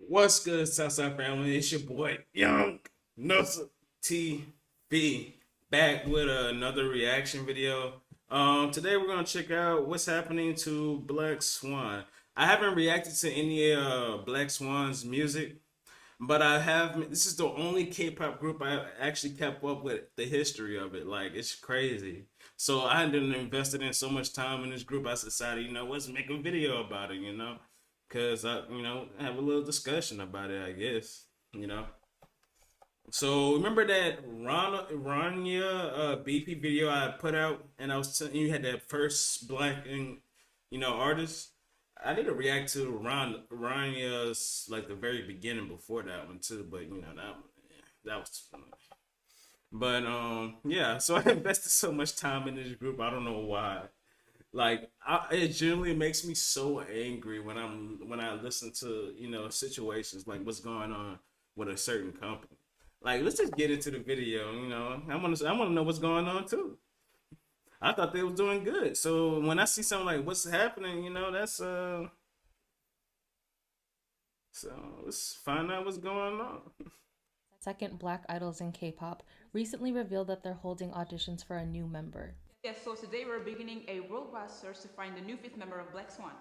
What's good, Southside family? It's your boy Young Nusa TV back with another reaction video. Today we're gonna check out what's happening to Black Swan. I haven't reacted to any Black Swan's music, but I have. This is the only K-pop group I actually kept up with the history of it. Like it's crazy. So I had been invested in so much time in this group. I decided, let's make a video about it. Because I have a little discussion about it. I guess. You know. So remember that Rania BP video I put out, and I was telling you had that first black and artist. I need to react to Rania's like the very beginning before that one too, but that was funny. But yeah, so I invested so much time in this group. I don't know why. Like it generally makes me so angry when I listen to situations like what's going on with a certain company. Like let's just get into the video. I want to know what's going on too. I thought they was doing good. So when I see something like what's happening, that's so let's find out what's going on. Second black idols in K-pop, recently revealed that they're holding auditions for a new member. Yes, so today we're beginning a worldwide search to find the new fifth member of Black Swan.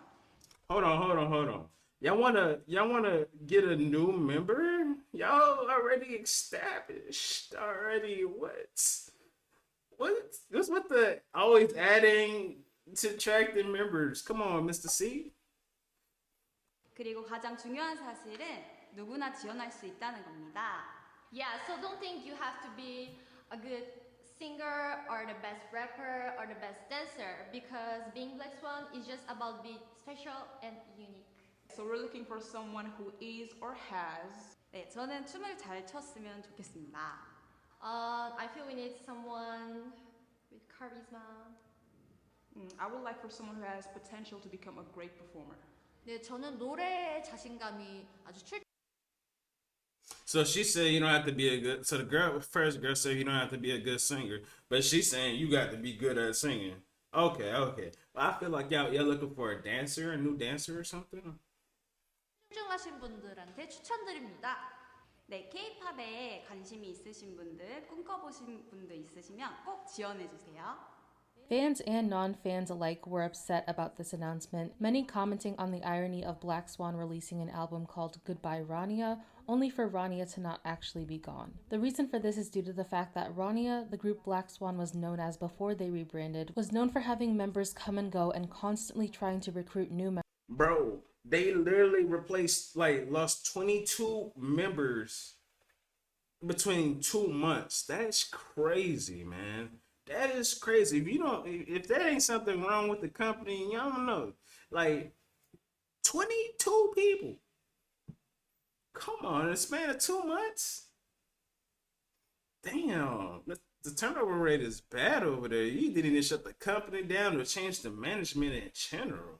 Hold on. Y'all wanna get a new member? Y'all already established. Already what? What's with the always adding subtracting members? Come on, Mr. C. 그리고 가장 중요한 사실은 누구나 지원할 수 있다는 겁니다. Yeah, so don't think you have to be a good singer or the best rapper or the best dancer because being Black Swan is just about being special and unique. So we're looking for someone who is or has. 네, 저는 춤을 잘 췄으면 좋겠습니다. I feel we need someone with charisma. I would like for someone who has potential to become a great performer. 네, 저는 노래에 자신감이 아주 출. So she said you don't have to be a good. So the first girl said you don't have to be a good singer, but she's saying you got to be good at singing. Okay. Well, I feel like y'all looking for a dancer, a new dancer or something. 출중하신 분들한테 추천드립니다. 네, K-팝에 관심이 있으신 분들, 꿈꿔보신 분들 있으시면 꼭 지원해 주세요. Fans and non-fans alike were upset about this announcement, many commenting on the irony of Black Swan releasing an album called Goodbye Rania, only for Rania to not actually be gone. The reason for this is due to the fact that Rania, the group Black Swan was known as before they rebranded, was known for having members come and go and constantly trying to recruit new members. Bro, they literally lost 22 members between 2 months. That's crazy, man. That is crazy. If that ain't something wrong with the company, y'all don't know. Like 22 people. Come on, in a span of 2 months. Damn, the turnover rate is bad over there. You didn't even shut the company down or change the management in general.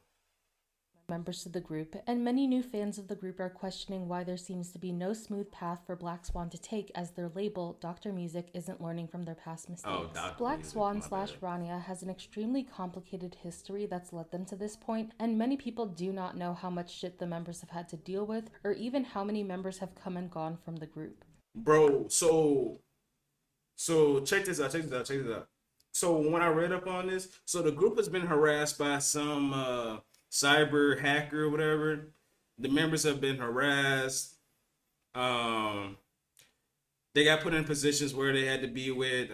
Members to the group, and many new fans of the group are questioning why there seems to be no smooth path for Black Swan to take as their label, Dr. Music, isn't learning from their past mistakes. Black Swan / Rania has an extremely complicated history that's led them to this point, and many people do not know how much shit the members have had to deal with, or even how many members have come and gone from the group. Bro, so check this out. So when I read up on this, so the group has been harassed by some cyber hacker or whatever. The members have been harassed. They got put in positions where they had to be with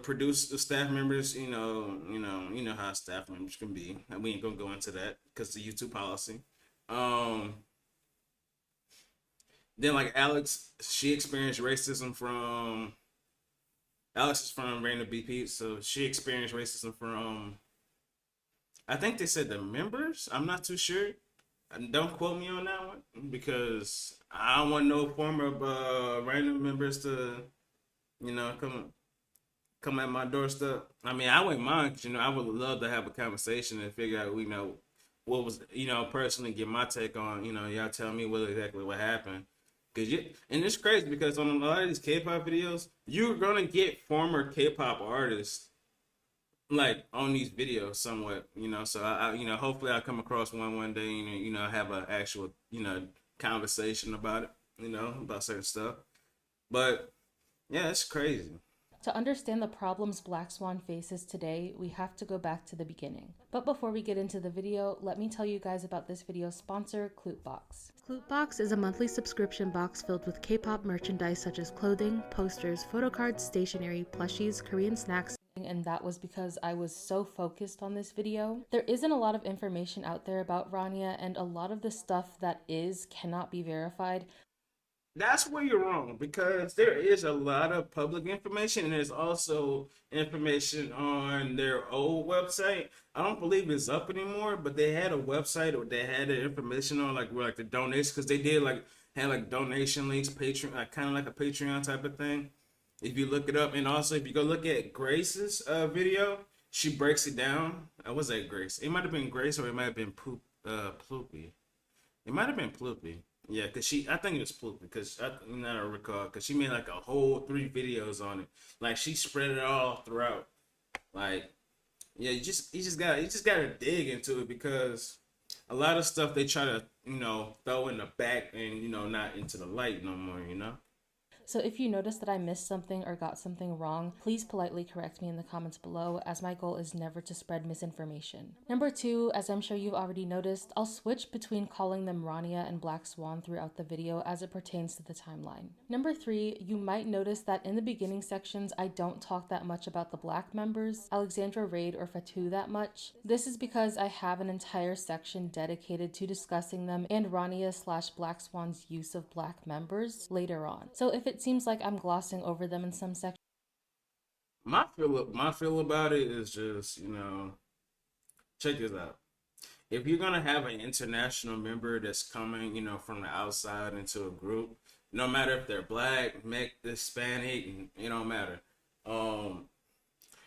produce the staff members. You know how staff members can be. And we ain't gonna go into that because the YouTube policy. Then like Alex, she experienced racism from. Alex is from Random BP, so she experienced racism from. I think they said the members. I'm not too sure. Don't quote me on that one because I don't want no former random members to, come at my doorstep. I mean, I wouldn't mind because I would love to have a conversation and figure out, what was, personally get my take on, y'all tell me exactly what happened. And it's crazy because on a lot of these K-pop videos, you're gonna get former K-pop artists like on these videos somewhat, you know. So hopefully I'll come across one day, and have an actual, conversation about it, about certain stuff. But yeah, it's crazy. To understand the problems Black Swan faces today, we have to go back to the beginning. But before we get into the video, let me tell you guys about this video's sponsor, Kpop. Kpop is a monthly subscription box filled with K-pop merchandise such as clothing, posters, photo cards, stationery, plushies, Korean snacks, and that was because I was so focused on this video. There isn't a lot of information out there about Rania, and a lot of the stuff that cannot be verified. That's where you're wrong, because there is a lot of public information, and there's also information on their old website. I don't believe it's up anymore, but they had a website or they had the information on like where like the donations, because they did had like donation links, Patreon, like kind of like a Patreon type of thing. If you look it up, and also if you go look at Grace's video, she breaks it down. Was that Grace? It might have been Grace, or it might have been Ploopy. It might have been Ploopy. Yeah, because I think it was Ploopy, because I recall, because she made like a whole 3 videos on it. Like she spread it all throughout. Like, yeah, you just gotta dig into it, because a lot of stuff they try to throw in the back and not into the light no more. So if you notice that I missed something or got something wrong, please politely correct me in the comments below, as my goal is never to spread misinformation. Number 2, as I'm sure you've already noticed, I'll switch between calling them Rania and Black Swan throughout the video as it pertains to the timeline. Number 3, you might notice that in the beginning sections, I don't talk that much about the Black members, Alexandra Raid or Fatou that much. This is because I have an entire section dedicated to discussing them and Rania/Black Swan's use of Black members later on. So if it seems like I'm glossing over them in some sections, my feel about it is just, check this out. If you're gonna have an international member that's coming, from the outside into a group, no matter if they're Black, Mixed, Hispanic, it don't matter.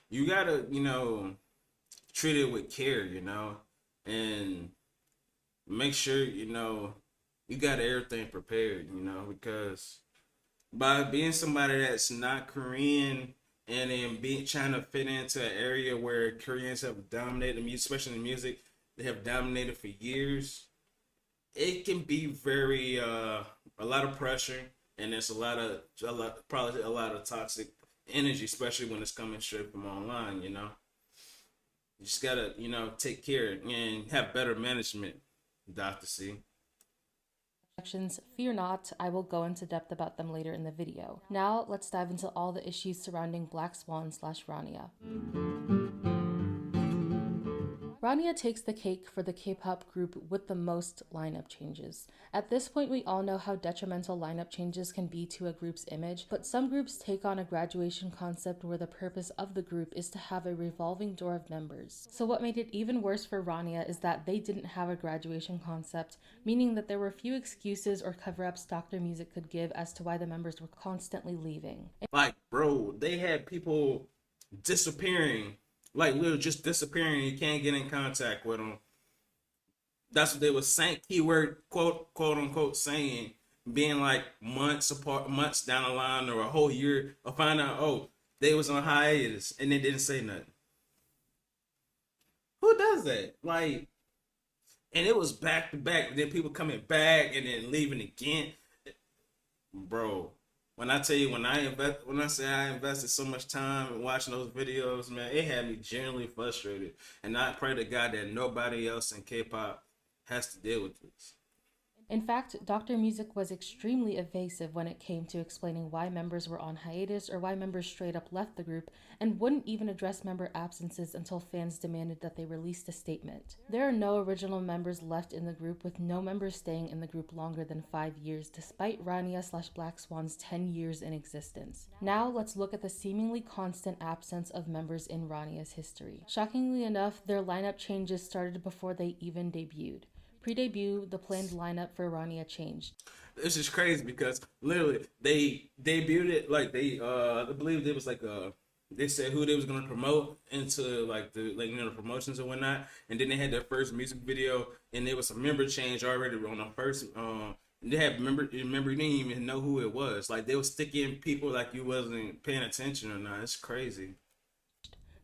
You gotta, treat it with care, and make sure, you got everything prepared, because by being somebody that's not Korean and then trying to fit into an area where Koreans have dominated the music, especially in music, they have dominated for years, it can be very a lot of pressure, and there's probably a lot of toxic energy, especially when it's coming straight from online. You just gotta take care and have better management, Dr. C. fear not, I will go into depth about them later in the video. Now, let's dive into all the issues surrounding Black Swan/Rania. Rania takes the cake for the K-pop group with the most lineup changes. At this point, we all know how detrimental lineup changes can be to a group's image, but some groups take on a graduation concept where the purpose of the group is to have a revolving door of members. So what made it even worse for Rania is that they didn't have a graduation concept, meaning that there were few excuses or cover-ups Dr. Music could give as to why the members were constantly leaving. Like, bro, they had people disappearing. Like, literally just disappearing, you can't get in contact with them. That's what they were saying, keyword, quote unquote, saying, being like months apart, months down the line, or a whole year, or find out, oh, they was on hiatus, and they didn't say nothing. Who does that? Like, and it was back to back, then people coming back, and then leaving again. Bro. When I tell you, when I say I invested so much time in watching those videos, man, it had me genuinely frustrated. And I pray to God that nobody else in K-pop has to deal with this. In fact, Dr. Music was extremely evasive when it came to explaining why members were on hiatus or why members straight up left the group, and wouldn't even address member absences until fans demanded that they released a statement. There are no original members left in the group, with no members staying in the group longer than 5 years, despite Rania/Black Swan's 10 years in existence. Now let's look at the seemingly constant absence of members in Rania's history. Shockingly enough, their lineup changes started before they even debuted. Pre-debut, the planned lineup for Rania changed. This is crazy because literally they debuted it like I believe there was like they said who they was gonna promote into like the the promotions and whatnot, and then they had their first music video, and there was a member change already on the first. They had remember you didn't even know who it was. Like they was sticking people like you wasn't paying attention or not. It's crazy.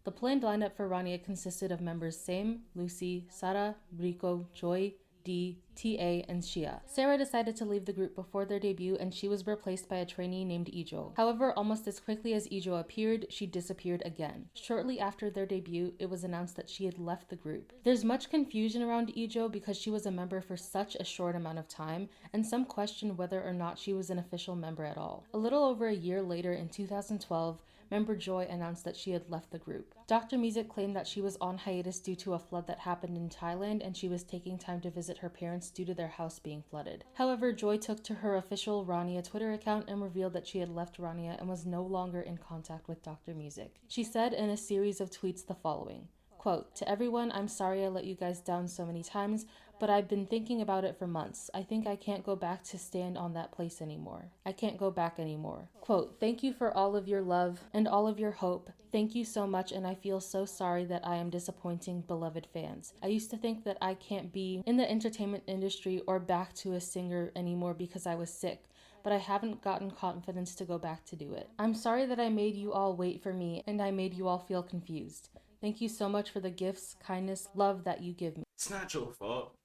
The planned lineup for Rania consisted of members Same, Lucy, Sara, Rico, Joy, D, TA, and Shia. Sarah decided to leave the group before their debut, and she was replaced by a trainee named Ijo. However, almost as quickly as Ijo appeared, she disappeared again. Shortly after their debut, it was announced that she had left the group. There's much confusion around Ijo because she was a member for such a short amount of time, and some question whether or not she was an official member at all. A little over a year later, in 2012, member Joy announced that she had left the group. Dr. Music claimed that she was on hiatus due to a flood that happened in Thailand, and she was taking time to visit her parents due to their house being flooded. However, Joy took to her official Rania Twitter account and revealed that she had left Rania and was no longer in contact with Dr. Music. She said in a series of tweets the following, quote, "To everyone, I'm sorry I let you guys down so many times, but I've been thinking about it for months. I think I can't go back to stand on that place anymore. I can't go back anymore. Quote, thank you for all of your love and all of your hope. Thank you so much, and I feel so sorry that I am disappointing beloved fans. I used to think that I can't be in the entertainment industry or back to a singer anymore because I was sick, but I haven't gotten confidence to go back to do it. I'm sorry that I made you all wait for me and I made you all feel confused. Thank you so much for the gifts, kindness, love that you give me." It's not your fault.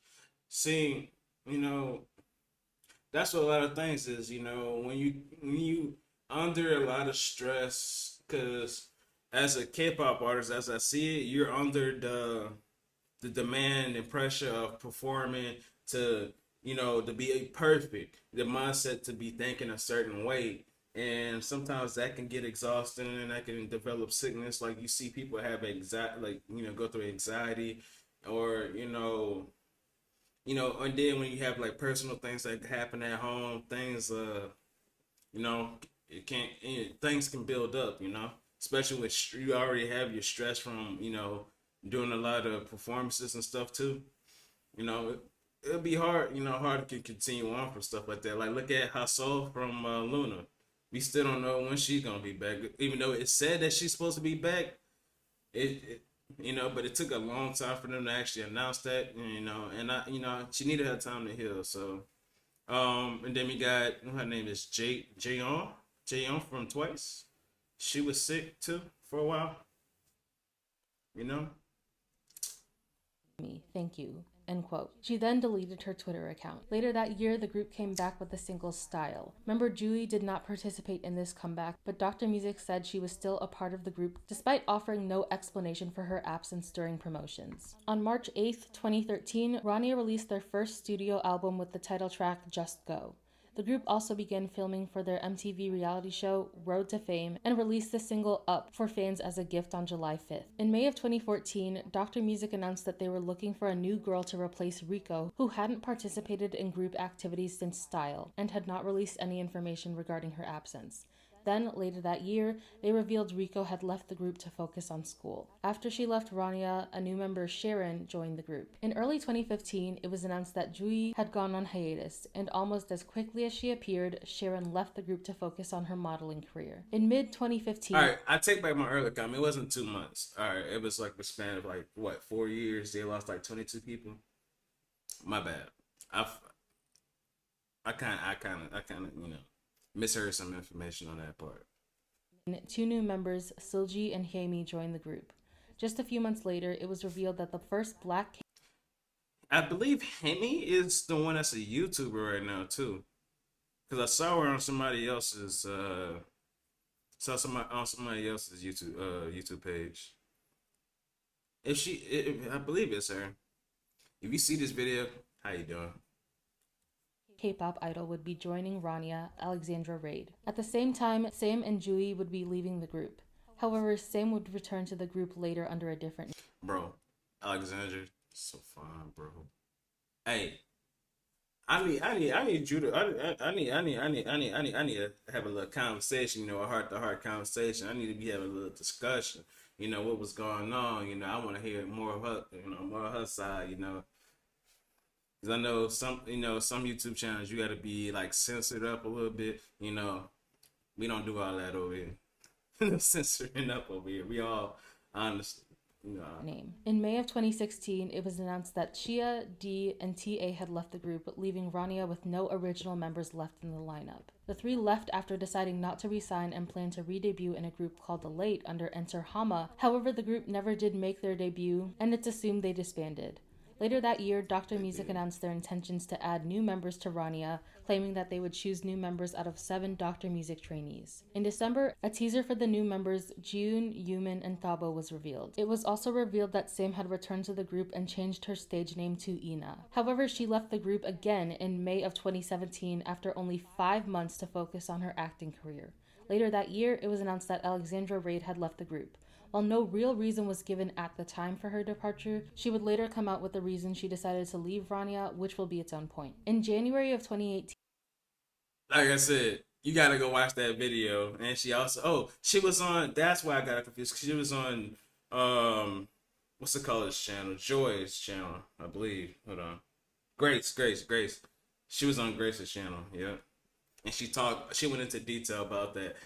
See, that's what a lot of things is, when you under a lot of stress, because as a K-pop artist, as I see it, you're under the demand and pressure of performing to be perfect, the mindset to be thinking a certain way. And sometimes that can get exhausting and that can develop sickness. Like you see people have go through anxiety or, and then when you have like personal things that happen at home, things, things can build up, especially when you already have your stress from, doing a lot of performances and stuff too. It'll be hard, hard to continue on for stuff like that. Like look at Hassel from Luna. We still don't know when she's gonna be back, even though it said that she's supposed to be back. But it took a long time for them to actually announce that, she needed her time to heal. So, and then we got her name is Jaeon from Twice. She was sick too for a while. Me, thank you. End quote. She then deleted her Twitter account. Later that year, the group came back with the single Style. Member Jui did not participate in this comeback, but Dr. Music said she was still a part of the group despite offering no explanation for her absence during promotions. On March 8th, 2013, Rania released their first studio album with the title track Just Go. The group also began filming for their MTV reality show, Road to Fame, and released the single Up for fans as a gift on July 5th. In May of 2014, Dr. Music announced that they were looking for a new girl to replace Rico, who hadn't participated in group activities since Style, and had not released any information regarding her absence. Then, later that year, they revealed Rico had left the group to focus on school. After she left Rania, a new member, Sharon, joined the group. In early 2015, it was announced that Jui had gone on hiatus, and almost as quickly as she appeared, Sharon left the group to focus on her modeling career. In mid-2015... Alright, I take back my earlier comment. It wasn't 2 months. Alright, it was like a span of 4 years. They lost 22 people. My bad. I kind of, misheard some information on that part. Two new members, Silji and Haemi, joined the group. Just a few months later, it was revealed that the first black... I believe Haemi is the one that's a YouTuber right now too, because I saw her on somebody else's YouTube page. I believe it's her. If you see this video, how you doing? K-pop idol would be joining Rania, Alexandra Raid. At the same time, Sam and Jui would be leaving the group. However, Sam would return to the group later under a different name. Bro, Alexandra, so fine, bro. Hey, I need you to. I need to have a little conversation. A heart-to-heart conversation. I need to be having a little discussion. What was going on. I want to hear more of her. More of her side. Because I know some YouTube channels, you got to be like censored up a little bit. We don't do all that over here. Censoring up over here. We all honest. name. In May of 2016, it was announced that Chia, D, and TA had left the group, leaving Rania with no original members left in the lineup. The three left after deciding not to resign and planned to re-debut in a group called The Late under Enter Hama. However, the group never did make their debut, and it's assumed they disbanded. Later that year, Dr. Music announced their intentions to add new members to Rania, claiming that they would choose new members out of 7 Dr. Music trainees. In December, a teaser for the new members, Jiun, Yumin, and Thabo was revealed. It was also revealed that Sam had returned to the group and changed her stage name to Ina. However, she left the group again in May of 2017 after only 5 months to focus on her acting career. Later that year, it was announced that Alexandra Reid had left the group. While no real reason was given at the time for her departure, she would later come out with the reason she decided to leave Rania, which will be its own point. In January of 2018, like I said, you gotta go watch that video. And she also, she was on, that's why I got confused. She was on, what's the color's channel? Joy's channel, I believe. Hold on. Grace. She was on Grace's channel, yeah. And she went into detail about that.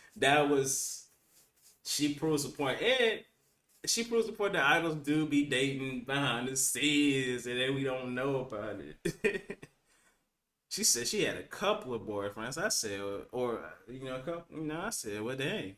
She proves the point. And she proves the point that idols do be dating behind the scenes and then we don't know about it. She said she had a couple of boyfriends. I said, I said, well, dang.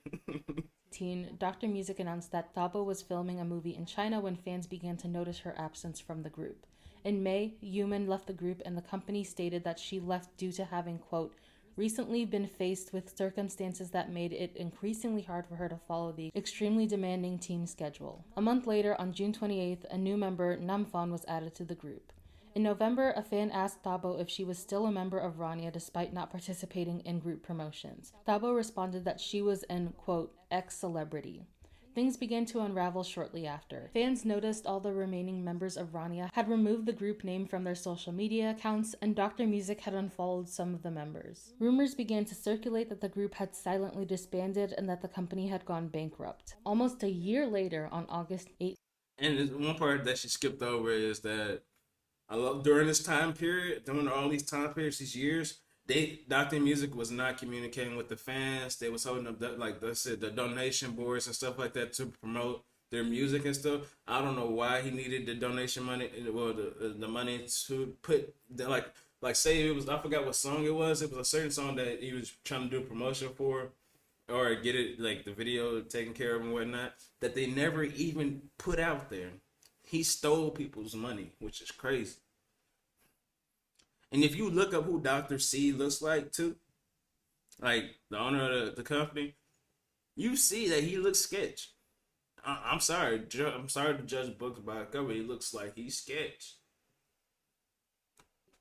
Dr. Music announced that Thabo was filming a movie in China when fans began to notice her absence from the group. In May, Yumin left the group and the company stated that she left due to having, quote, recently been faced with circumstances that made it increasingly hard for her to follow the extremely demanding team schedule. A month later, on June 28th, a new member, Namfon, was added to the group. In November, a fan asked Thabo if she was still a member of Rania despite not participating in group promotions. Thabo responded that she was an, quote, ex-celebrity. Things began to unravel shortly after. Fans noticed all the remaining members of Rania had removed the group name from their social media accounts, and Dr. Music had unfollowed some of the members. Rumors began to circulate that the group had silently disbanded and that the company had gone bankrupt. Almost a year later, on August 8th, and one part that she skipped over is that during this time period, during all these time periods, these years, Dr. Music was not communicating with the fans. They was holding up, like I said, the donation boards and stuff like that to promote their music and stuff. I don't know why he needed the donation money, well, the money to put, like say it was, I forgot what song it was. It was a certain song that he was trying to do promotion for, or get it, like the video taken care of and whatnot, that they never even put out there. He stole people's money, which is crazy. And if you look up who Dr. C looks like too, like the owner of the company, you see that he looks sketch. I'm sorry to judge books by a cover. He looks like he's sketch.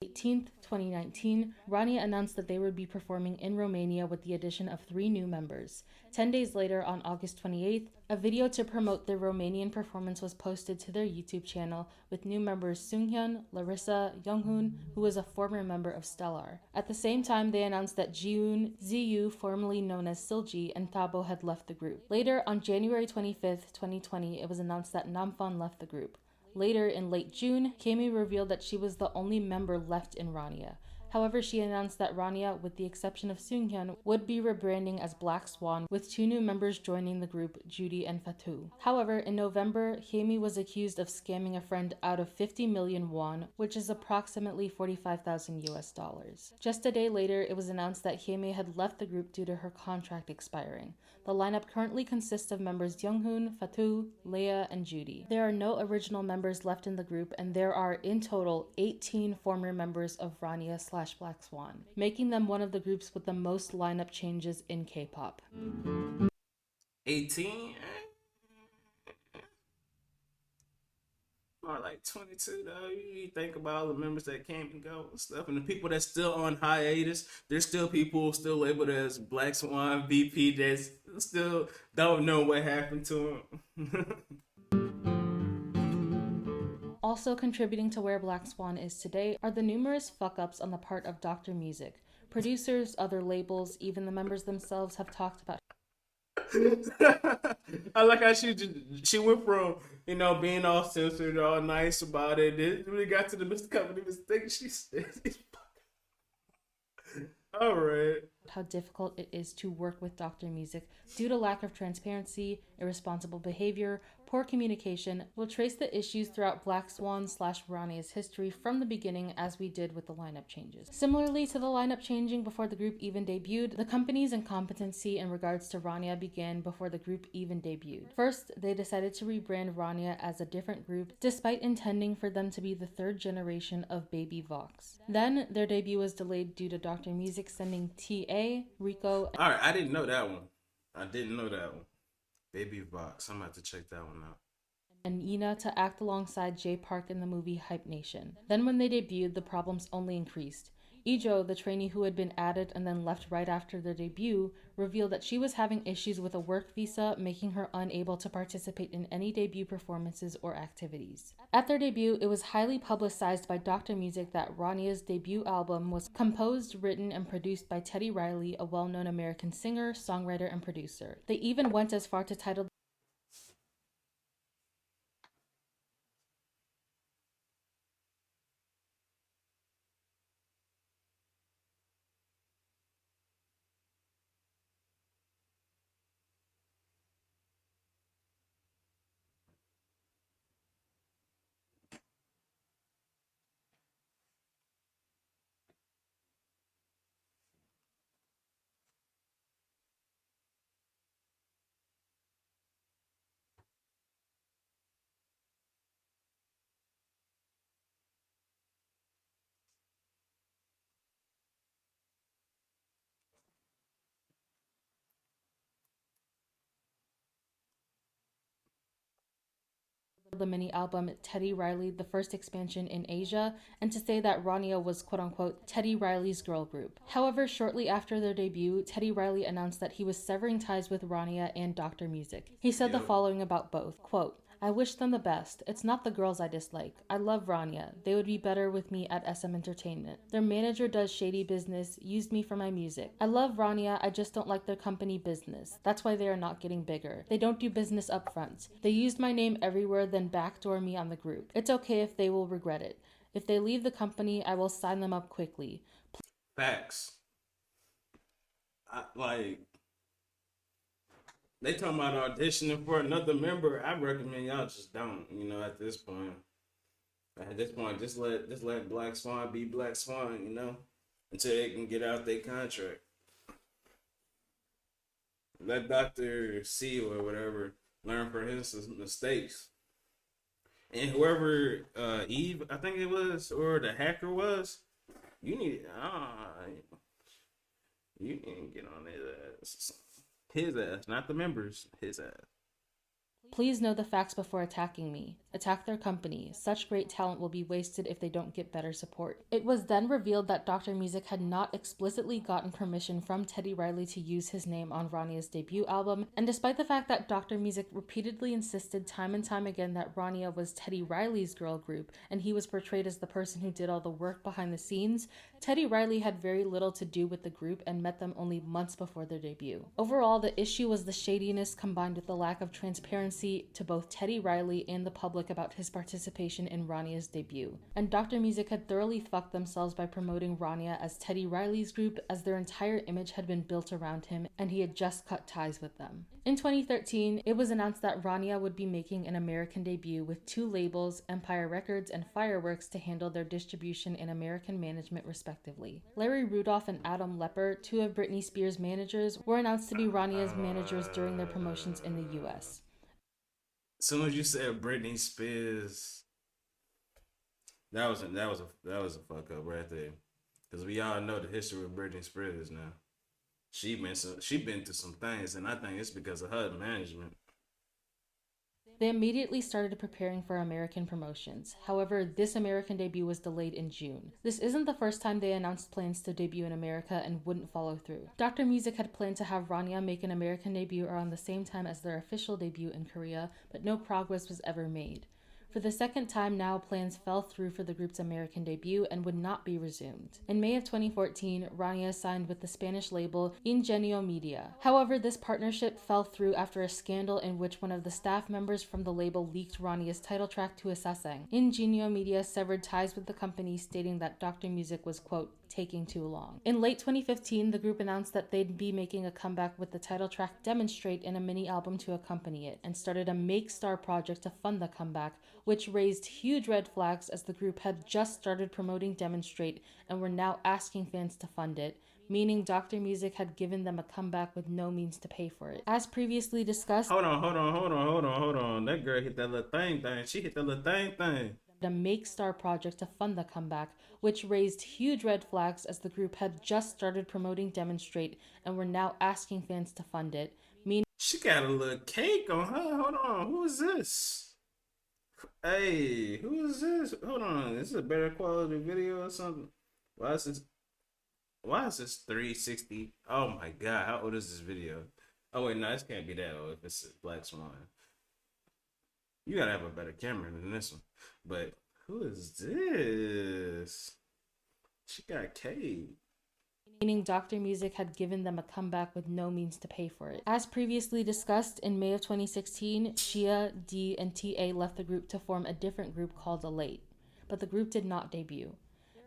18th, 2019, Rania announced that they would be performing in Romania with the addition of 3 new members. 10 days later, on August 28th, a video to promote their Romanian performance was posted to their YouTube channel with new members Seunghyun, Larissa, Younghoon, who was a former member of Stellar. At the same time, they announced that Jiun, Ziyu, formerly known as Silji, and Thabo had left the group. Later, on January 25th, 2020, it was announced that Namfon left the group. Later, in late June, Kami revealed that she was the only member left in Rania. However, she announced that Rania, with the exception of Seunghyun, would be rebranding as Black Swan, with 2 new members joining the group, Judy and Fatu. However, in November, Kami was accused of scamming a friend out of 50 million won, which is approximately $45,000. Just a day later, it was announced that Kami had left the group due to her contract expiring. The lineup currently consists of members Younghoon, Fatu, Leia, and Judy. There are no original members left in the group, and there are in total 18 former members of Rania/Black Swan, making them one of the groups with the most lineup changes in K-pop. 18? Or like 22 though. You think about all the members that came and go and stuff, and the people that's still on hiatus. There's still people still labeled as Black Swan VP that still don't know what happened to them. Also contributing to where Black Swan is today are the numerous fuck-ups on the part of Dr. Music. Producers, other labels, even the members themselves have talked about. I like how she went from, being all censored, all nice about it. Then when it got to the Mr. Company mistake, she said, all right. How difficult it is to work with Dr. Music due to lack of transparency, irresponsible behavior, poor communication, we'll trace the issues throughout Black Swan / Rania's history from the beginning as we did with the lineup changes. Similarly to the lineup changing before the group even debuted, the company's incompetency in regards to Rania began before the group even debuted. First, they decided to rebrand Rania as a different group despite intending for them to be the third generation of Baby Vox. Then, their debut was delayed due to Dr. Music sending TA, Rico, Alright, I didn't know that one. Baby Vox. I'm about to check that one out. and Ina to act alongside Jay Park in the movie Hype Nation. Then when they debuted, the problems only increased. Ijo, the trainee who had been added and then left right after their debut, revealed that she was having issues with a work visa, making her unable to participate in any debut performances or activities. At their debut, it was highly publicized by Dr. Music that Rania's debut album was composed, written, and produced by Teddy Riley, a well-known American singer, songwriter, and producer. They even went as far to title the mini album Teddy Riley, the first expansion in Asia, and to say that Rania was quote-unquote Teddy Riley's girl group. However, shortly after their debut, Teddy Riley announced that he was severing ties with Rania and Dr. Music. He said the following about both, quote, "I wish them the best. It's not the girls I dislike. I love Rania. They would be better with me at SM Entertainment. Their manager does shady business, used me for my music. I love Rania, I just don't like their company business. That's why they are not getting bigger. They don't do business up front. They used my name everywhere, then backdoor me on the group. It's okay if they will regret it. If they leave the company, I will sign them up quickly." Facts. They talking about auditioning for another member. I recommend y'all just don't. At this point. Just let Black Swan be Black Swan. Until they can get out their contract. Let Dr. C or whatever learn from his mistakes. And whoever Eve, I think it was, or the hacker was, you need to get on his ass. His ass, not the members. His ass. Please know the facts before attacking me. Attack their company. Such great talent will be wasted if they don't get better support. It was then revealed that Dr. Music had not explicitly gotten permission from Teddy Riley to use his name on Rania's debut album, and despite the fact that Dr. Music repeatedly insisted time and time again that Rania was Teddy Riley's girl group, and he was portrayed as the person who did all the work behind the scenes, Teddy Riley had very little to do with the group and met them only months before their debut. Overall, the issue was the shadiness combined with the lack of transparency to both Teddy Riley and the public about his participation in Rania's debut. And Dr. Music had thoroughly fucked themselves by promoting Rania as Teddy Riley's group, as their entire image had been built around him and he had just cut ties with them. In 2013, it was announced that Rania would be making an American debut with two labels, Empire Records and Fireworks, to handle their distribution and American management respectively. Larry Rudolph and Adam Lepper, two of Britney Spears' managers, were announced to be Rania's managers during their promotions in the US. As soon as you said Britney Spears, that was a fuck up right there. Because we all know the history of Britney Spears now. She been through some things, and I think it's because of her management. They immediately started preparing for American promotions. However, this American debut was delayed in June. This isn't the first time they announced plans to debut in America and wouldn't follow through. Dr. Music had planned to have Rania make an American debut around the same time as their official debut in Korea, but no progress was ever made. For the second time now, plans fell through for the group's American debut and would not be resumed. In May of 2014, Rania signed with the Spanish label Ingenio Media. However, this partnership fell through after a scandal in which one of the staff members from the label leaked Rania's title track to a sasang. Ingenio Media severed ties with the company, stating that Dr. Music was, quote, taking too long. In late 2015, the group announced that they'd be making a comeback with the title track Demonstrate and a mini album to accompany it, and started a Make Star project to fund the comeback, which raised huge red flags as the group had just started promoting Demonstrate and were now asking fans to fund it, meaning Dr. Music had given them a comeback with no means to pay for it. As previously discussed, Hold on. That girl hit that little thing. She hit that little thing. A Make Star project to fund the comeback, which raised huge red flags as the group had just started promoting Demonstrate and were now asking fans to fund it, meaning she got a little cake on her. Hold on, who is this? Hey, who is this? Hold on, is this a better quality video or something? Why is this 360? Oh my god, how old is this video? Oh wait, no, this can't be that old if it's Black Swan. You gotta have a better camera than this one. But who is this? She got cake. Meaning Dr. Music had given them a comeback with no means to pay for it. As previously discussed, in May of 2016, Shia, D, and TA left the group to form a different group called Elate, but the group did not debut.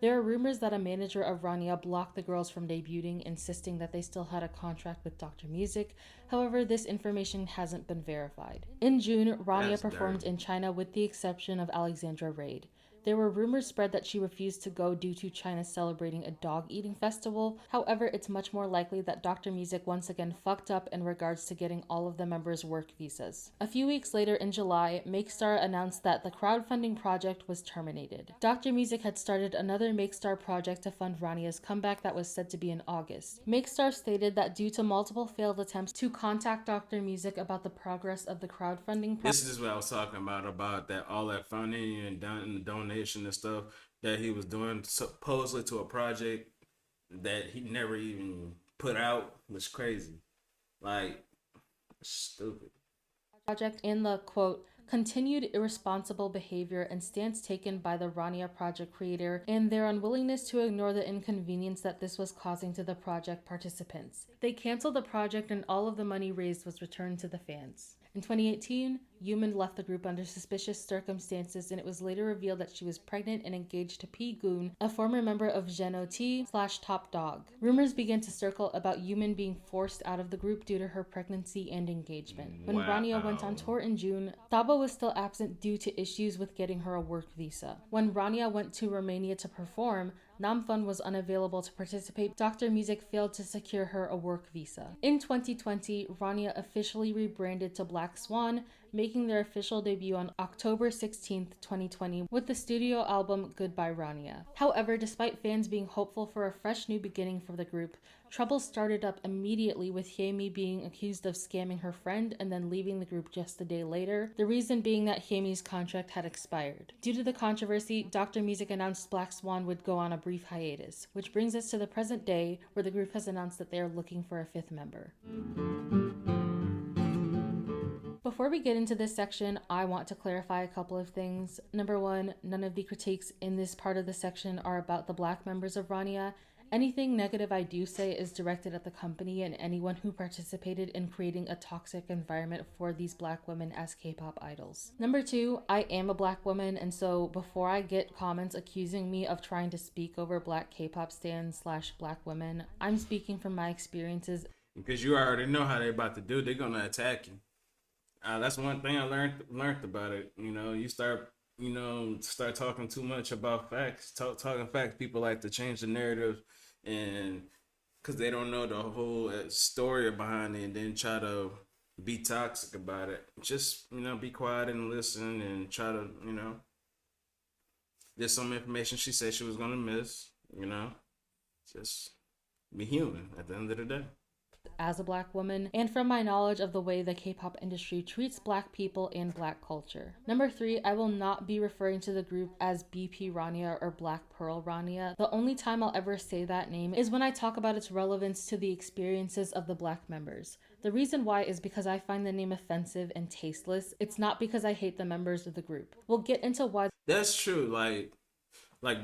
There are rumors that a manager of Rania blocked the girls from debuting, insisting that they still had a contract with Dr. Music. However, this information hasn't been verified. In June, Rania performed in China with the exception of Alexandra Raid. There were rumors spread that she refused to go due to China celebrating a dog-eating festival. However, it's much more likely that Dr. Music once again fucked up in regards to getting all of the members' work visas. A few weeks later in July, Makestar announced that the crowdfunding project was terminated. Dr. Music had started another Makestar project to fund Rania's comeback that was said to be in August. Makestar stated that due to multiple failed attempts to contact Dr. Music about the progress of the crowdfunding project. This is what I was talking about that all that funding and the donation and stuff that he was doing supposedly to a project that he never even put out was crazy. Like, stupid. Project in the, quote, continued irresponsible behavior and stance taken by the Rania project creator and their unwillingness to ignore the inconvenience that this was causing to the project participants. They canceled the project and all of the money raised was returned to the fans. In 2018, Yumin left the group under suspicious circumstances, and it was later revealed that she was pregnant and engaged to P-Goon, a former member of Geno T/Top Dog. Rumors began to circle about Yumin being forced out of the group due to her pregnancy and engagement. When Rania went on tour in June, Thaba was still absent due to issues with getting her a work visa. When Rania went to Romania to perform, Namfun was unavailable to participate. Dr. Music failed to secure her a work visa. In 2020, Rania officially rebranded to Black Swan, making their official debut on October 16, 2020, with the studio album Goodbye Rania. However, despite fans being hopeful for a fresh new beginning for the group, trouble started up immediately with Hyemi being accused of scamming her friend and then leaving the group just a day later, the reason being that Hyemi's contract had expired. Due to the controversy, Dr. Music announced Black Swan would go on a brief hiatus, which brings us to the present day, where the group has announced that they are looking for a fifth member. Before we get into this section, I want to clarify a couple of things. Number one, none of the critiques in this part of the section are about the black members of Rania. Anything negative I do say is directed at the company and anyone who participated in creating a toxic environment for these black women as K-pop idols. Number two, I am a black woman, and so before I get comments accusing me of trying to speak over black K-pop stans / black women, I'm speaking from my experiences. Because you already know how they're about to do, they're gonna attack you. That's one thing I learned about it. You know, you start talking too much about facts, talking facts. People like to change the narrative, and because they don't know the whole story behind it, and then try to be toxic about it. Just be quiet and listen, and try to There's some information she said she was gonna miss. Just be human at the end of the day. As a black woman, and from my knowledge of the way the K-pop industry treats black people and black culture. Number three, I will not be referring to the group as BP Rania or Black Pearl Rania. The only time I'll ever say that name is when I talk about its relevance to the experiences of the black members. The reason why is because I find the name offensive and tasteless. It's not because I hate the members of the group. We'll get into why. That's true. Like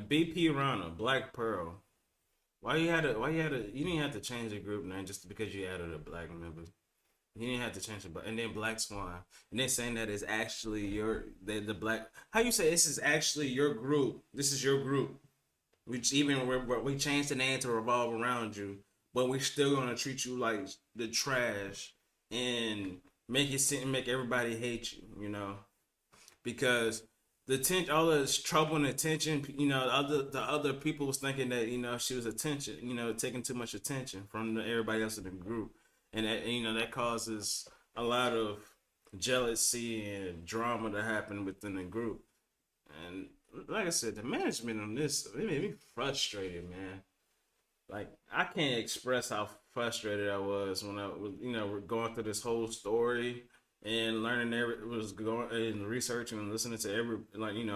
BP Rana, Black Pearl. You didn't have to change the group name just because you added a black member. You didn't have to change it, but and then Black Swan, and then saying that is actually the black. How you say this is actually your group? This is your group. Which even we changed the name to revolve around you, but we're still gonna treat you like the trash and make everybody hate you. You know, because all this trouble and attention. You know, the other people was thinking that she was attention. Taking too much attention from everybody else in the group, and that that causes a lot of jealousy and drama to happen within the group. And like I said, the management on this, it made me frustrated, man. Like I can't express how frustrated I was when I was, we're going through this whole story and learning was going and researching and listening to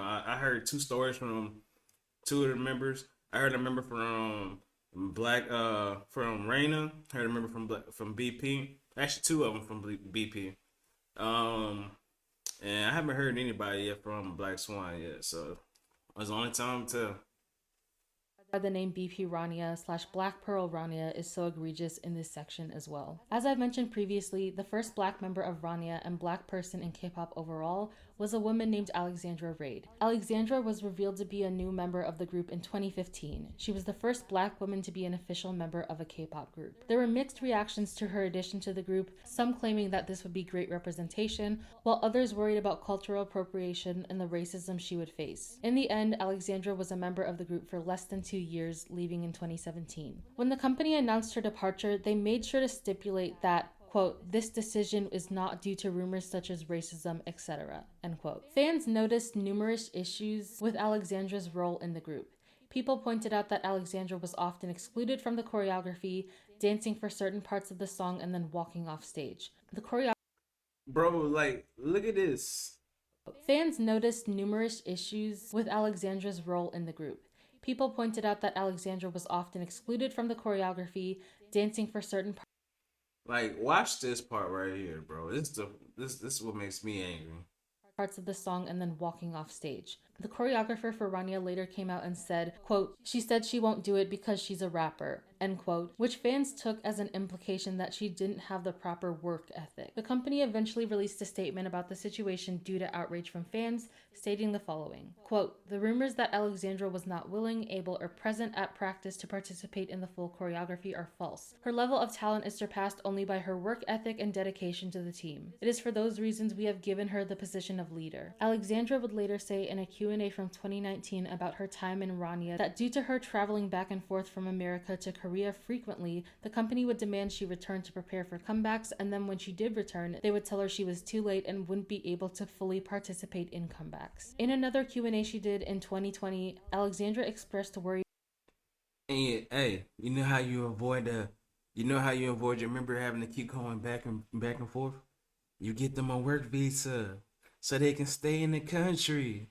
I heard two stories from two of the members. I heard a member from from Raina. I heard a member from BP. Actually, two of them from BP. And I haven't heard anybody yet from Black Swan yet, so it was the only time to. The name BP Rania/Black Pearl Rania is so egregious in this section as well. As I've mentioned previously, the first black member of Rania and black person in K-pop overall was a woman named Alexandra Raid. Alexandra was revealed to be a new member of the group in 2015. She was the first black woman to be an official member of a K-pop group. There were mixed reactions to her addition to the group, some claiming that this would be great representation, while others worried about cultural appropriation and the racism she would face. In the end, Alexandra was a member of the group for less than 2 years, leaving in 2017. When the company announced her departure, they made sure to stipulate that, quote, this decision is not due to rumors such as racism, etc., end quote. Fans noticed numerous issues with Alexandra's role in the group. People pointed out that Alexandra was often excluded from the choreography, dancing for certain parts of the song and then walking off stage. The choreography. Bro, like, look at this. Fans noticed numerous issues with Alexandra's role in the group. People pointed out that Alexandra was often excluded from the choreography, dancing for certain parts. Like, watch this part right here, bro. This is what makes me angry. Parts of the song and then walking off stage. The choreographer for Rania later came out and said, quote, she said she won't do it because she's a rapper, end quote, which fans took as an implication that she didn't have the proper work ethic. The company eventually released a statement about the situation due to outrage from fans, stating the following, quote, the rumors that Alexandra was not willing, able, or present at practice to participate in the full choreography are false. Her level of talent is surpassed only by her work ethic and dedication to the team. It is for those reasons we have given her the position of leader. Alexandra would later say in a Q&A from 2019 about her time in Rania that due to her traveling back and forth from America to Korea frequently, the company would demand she return to prepare for comebacks, and then when she did return, they would tell her she was too late and wouldn't be able to fully participate in comebacks. In another Q&A she did in 2020, Alexandra expressed worry. Hey, you know how you avoid your member having to keep going back and forth? You get them a work visa so they can stay in the country.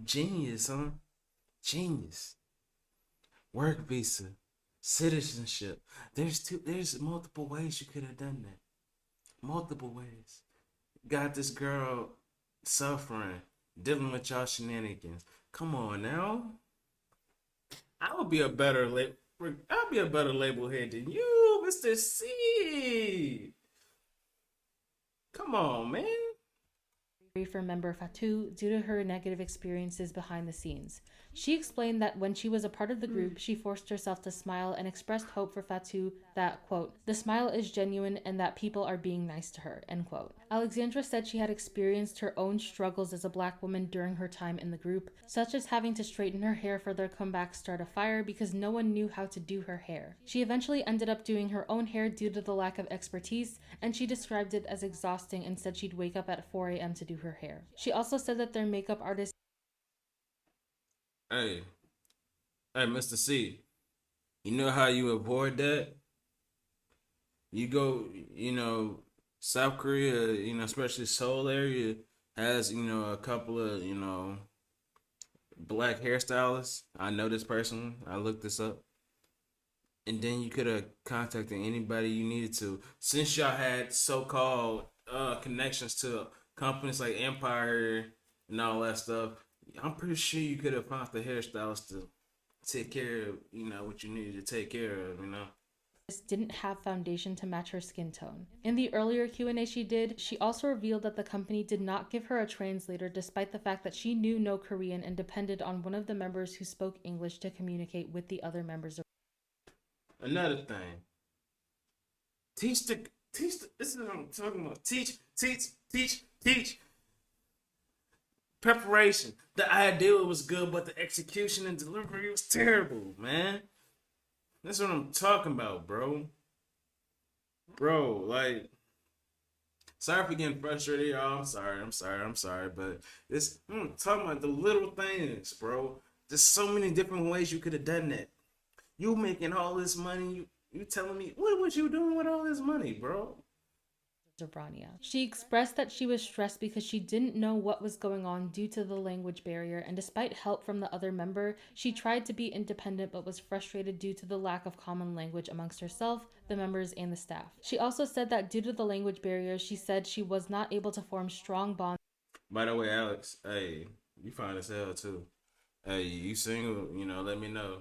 Genius, huh? Genius. Work visa, citizenship. There's multiple ways you could have done that. Multiple ways. Got this girl suffering, dealing with y'all shenanigans. Come on now. I'll be a better label head than you, Mr. C. Come on, man. For member Fatu due to her negative experiences behind the scenes. She explained that when she was a part of the group, she forced herself to smile and expressed hope for Fatu that, quote, the smile is genuine and that people are being nice to her, end quote. Alexandra said she had experienced her own struggles as a black woman during her time in the group, such as having to straighten her hair for their comeback Start a Fire because no one knew how to do her hair. She eventually ended up doing her own hair due to the lack of expertise, and she described it as exhausting and said she'd wake up at 4 a.m. to do her hair. She also said that their makeup artist. Hey, Mr. C, you know how you avoid that? You go, South Korea, especially Seoul area, has, a couple of, black hairstylists. I know this person. I looked this up. and then you could have contacted anybody you needed to. Since y'all had so-called connections to companies like Empire and all that stuff, I'm pretty sure you could have found the hairstylist to take care of, what you needed to take care of. Didn't have foundation to match her skin tone. In the earlier Q&A she did, she also revealed that the company did not give her a translator despite the fact that she knew no Korean and depended on one of the members who spoke English to communicate with the other members. Another thing, teach the, this is what I'm talking about. Teach. Preparation. The idea was good, but the execution and delivery was terrible, man. That's what I'm talking about, bro. Bro, like, sorry for getting frustrated, y'all. I'm sorry. But I'm talking about the little things, bro. There's so many different ways you could have done that. You making all this money, you telling me, what was you doing with all this money, bro? Rania. She expressed that she was stressed because she didn't know what was going on due to the language barrier, and despite help from the other member, she tried to be independent but was frustrated due to the lack of common language amongst herself, the members, and the staff. She also said that due to the language barrier, she said she was not able to form strong bonds. By the way, Alex, hey, you fine as hell too. Hey, you single, let me know.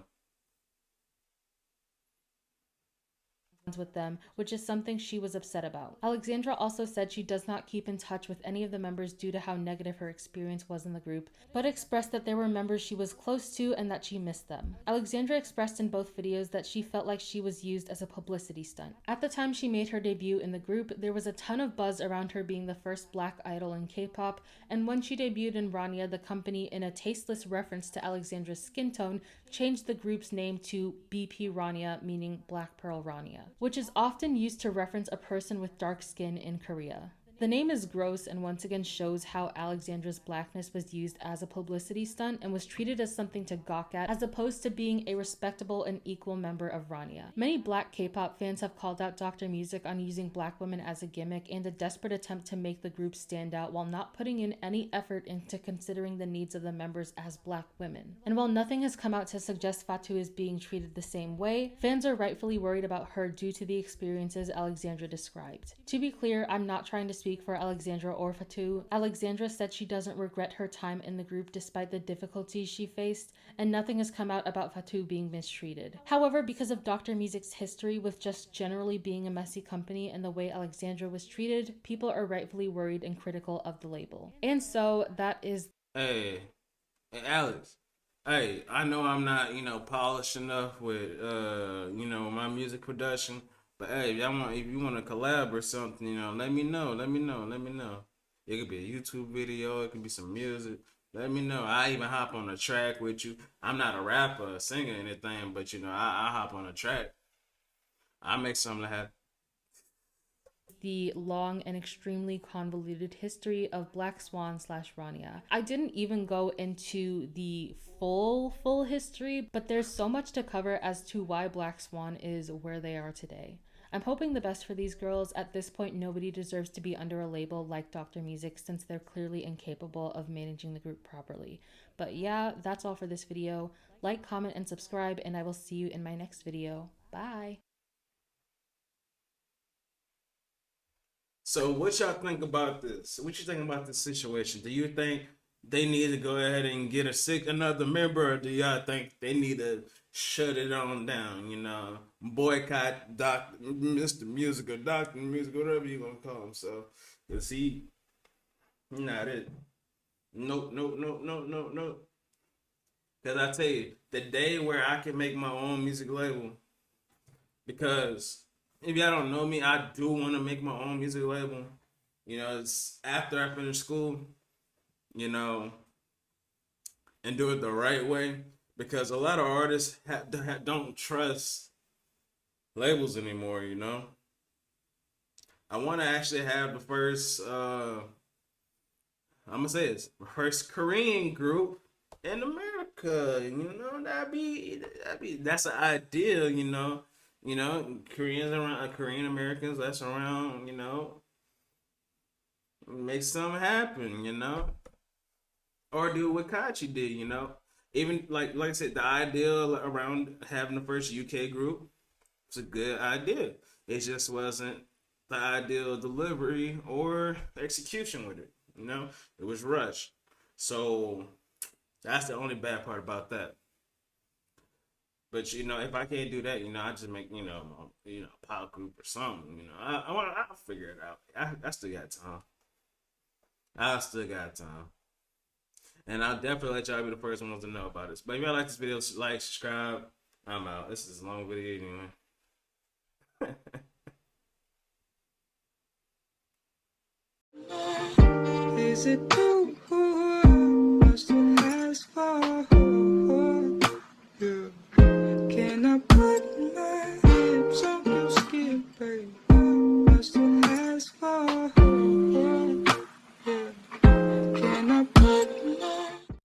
With them, which is something she was upset about. Alexandra also said she does not keep in touch with any of the members due to how negative her experience was in the group, but expressed that there were members she was close to and that she missed them. Alexandra expressed in both videos that she felt like she was used as a publicity stunt. At the time she made her debut in the group, there was a ton of buzz around her being the first black idol in K-pop, and when she debuted in Rania, the company, in a tasteless reference to Alexandra's skin tone, changed the group's name to BP Rania, meaning Black Pearl Rania, which is often used to reference a person with dark skin in Korea. The name is gross and once again shows how Alexandra's blackness was used as a publicity stunt and was treated as something to gawk at as opposed to being a respectable and equal member of Rania. Many black K-pop fans have called out Dr. Music on using black women as a gimmick and a desperate attempt to make the group stand out while not putting in any effort into considering the needs of the members as black women. And while nothing has come out to suggest Fatu is being treated the same way, fans are rightfully worried about her due to the experiences Alexandra described. To be clear, I'm not trying to speak for Alexandra or Fatu. Alexandra said she doesn't regret her time in the group despite the difficulties she faced, and nothing has come out about Fatu being mistreated. However, because of Dr. Music's history with just generally being a messy company and the way Alexandra was treated, people are rightfully worried and critical of the label. And so that is... Hey, Alex. Hey, I know I'm not, polished enough with, my music production. But hey, if you want to collab or something, let me know. It could be a YouTube video. It could be some music. Let me know. I even hop on a track with you. I'm not a rapper, a singer, or anything, but I hop on a track. I make something happen. The long and extremely convoluted history of BLACKSWAN / Rania. I didn't even go into the full history, but there's so much to cover as to why BLACKSWAN is where they are today. I'm hoping the best for these girls. At this point, nobody deserves to be under a label like Dr. Music since they're clearly incapable of managing the group properly. But yeah, that's all for this video. Like, comment, and subscribe, and I will see you in my next video. Bye! So what y'all think about this? What you think about this situation? Do you think they need to go ahead and get another member, or do y'all think they need to shut it on down, boycott Mr. Music or Dr. Music, whatever you gonna call him? So, cause he not it. Nope. Cause I tell you, the day where I can make my own music label, because if y'all don't know me, I do want to make my own music label. It's after I finish school, and do it the right way. Because a lot of artists don't trust labels anymore, I want to actually have the first, I'm going to say this, first Korean group in America, that's an ideal, Koreans around, Korean Americans that's around, make something happen, or do what Kachi did, Even like I said, the idea around having the first UK group, It's a good idea. It just wasn't the ideal delivery or execution with it. You know, it was rushed. So that's the only bad part about that. But you know, if I can't do that, you know, I just make pop group or something. You know, I'll figure it out. I still got time. I still got time. And I'll definitely let y'all be the first ones to know about this. But if y'all like this video, like, subscribe. I'm out. This is a long video anyway. Is it too much to ask for? Yeah. Can I put